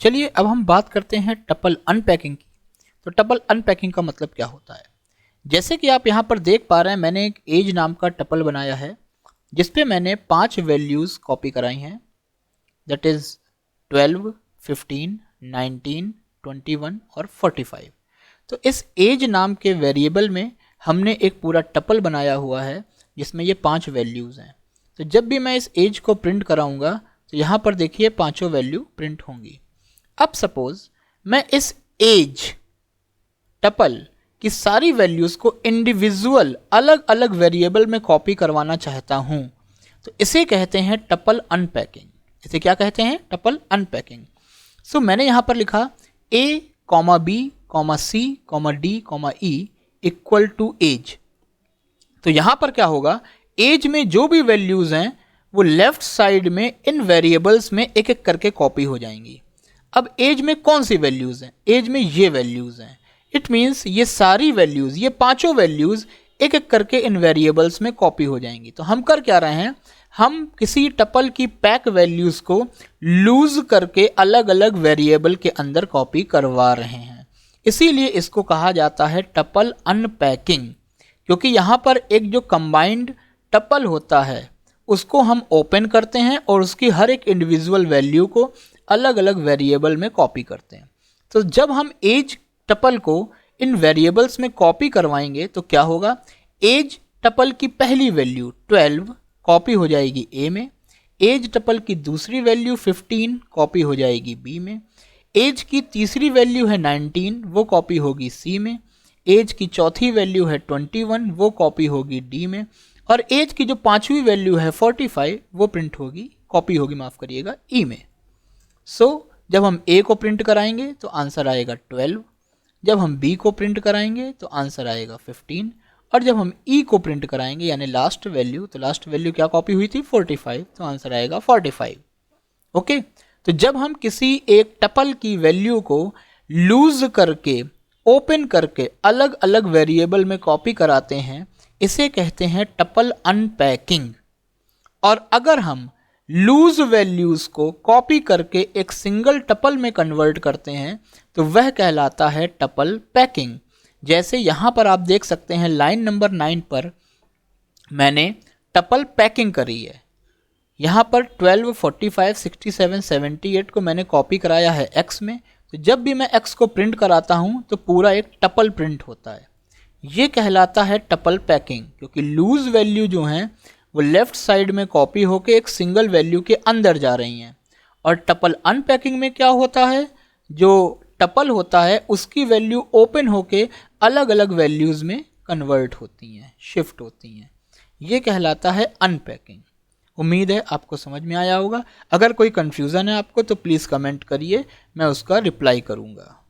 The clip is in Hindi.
चलिए अब हम बात करते हैं टपल अनपैकिंग की। तो टपल अनपैकिंग का मतलब क्या होता है? जैसे कि आप यहाँ पर देख पा रहे हैं, मैंने एक एज नाम का टपल बनाया है जिसपे मैंने 5 वैल्यूज़ कॉपी कराई हैं, दैट इज़ 12, 15, 19, 21 और 45। तो इस एज नाम के वेरिएबल में हमने एक पूरा टपल बनाया हुआ है जिसमें ये 5 वैल्यूज़ हैं। तो जब भी मैं इस एज को प्रिंट कराऊंगा तो यहाँ पर देखिए पांचों वैल्यू प्रिंट होंगी। अब सपोज मैं इस एज टपल की सारी वैल्यूज़ को इंडिविजुअल अलग अलग वेरिएबल में कॉपी करवाना चाहता हूँ, तो इसे कहते हैं टपल अनपैकिंग। इसे क्या कहते हैं? Tuple unpacking. सो मैंने यहाँ पर लिखा a, b, c, d, e equal to age. तो यहाँ पर क्या होगा, एज में जो भी वैल्यूज़ हैं वो लेफ्ट साइड में इन वेरिएबल्स में एक एक करके कॉपी हो जाएंगी। अब एज में कौन सी वैल्यूज़ हैं? एज में ये वैल्यूज़ हैं। इट मीन्स ये सारी वैल्यूज़, ये पांचों वैल्यूज़ एक एक करके इन वेरिएबल्स में कॉपी हो जाएंगी। तो हम कर क्या रहे हैं, हम किसी टपल की पैक वैल्यूज़ को लूज करके अलग अलग वेरिएबल के अंदर कॉपी करवा रहे हैं। इसीलिए इसको कहा जाता है टपल अनपैकिंग, क्योंकि यहाँ पर एक जो कंबाइंड टपल होता है उसको हम ओपन करते हैं और उसकी हर एक इंडिविजुअल वैल्यू को अलग अलग वेरिएबल में कॉपी करते हैं। तो जब हम एज टपल को इन वेरिएबल्स में कॉपी करवाएंगे तो क्या होगा, एज टपल की पहली वैल्यू 12 कॉपी हो जाएगी ए में, एज टपल की दूसरी वैल्यू 15 कॉपी हो जाएगी बी में, एज की तीसरी वैल्यू है 19 वो कॉपी होगी सी में, एज की चौथी वैल्यू है 21 वो कॉपी होगी डी में, और एज की जो पांचवी वैल्यू है 45 वो प्रिंट होगी, कॉपी होगी माफ़ करिएगा, ई में। सो जब हम ए को प्रिंट कराएंगे तो आंसर आएगा 12, जब हम बी को प्रिंट कराएंगे तो आंसर आएगा 15, और जब हम ई को प्रिंट कराएंगे यानी लास्ट वैल्यू, तो लास्ट वैल्यू क्या कॉपी हुई थी 45, तो आंसर आएगा 45। ओके, तो जब हम किसी एक टपल की वैल्यू को लूज करके ओपन करके अलग अलग वेरिएबल में कॉपी कराते हैं इसे कहते हैं टपल अनपैकिंग। और अगर हम लूज वैल्यूज को कॉपी करके एक सिंगल टपल में कन्वर्ट करते हैं तो वह कहलाता है टपल पैकिंग। जैसे यहाँ पर आप देख सकते हैं लाइन नंबर 9 पर मैंने टपल पैकिंग करी है। यहाँ पर 12, 45, 67, 78 को मैंने कॉपी कराया है x में। तो जब भी मैं x को प्रिंट कराता हूँ तो पूरा एक टपल प्रिंट होता है। ये कहलाता है टपल पैकिंग, क्योंकि लूज वैल्यू जो हैं वो लेफ्ट साइड में कॉपी होके एक सिंगल वैल्यू के अंदर जा रही हैं। और टपल अनपैकिंग में क्या होता है, जो टपल होता है उसकी वैल्यू ओपन होके अलग अलग वैल्यूज़ में कन्वर्ट होती हैं, शिफ्ट होती हैं। ये कहलाता है अनपैकिंग। उम्मीद है आपको समझ में आया होगा। अगर कोई कन्फ्यूज़न है आपको तो प्लीज़ कमेंट करिए, मैं उसका रिप्लाई करूँगा।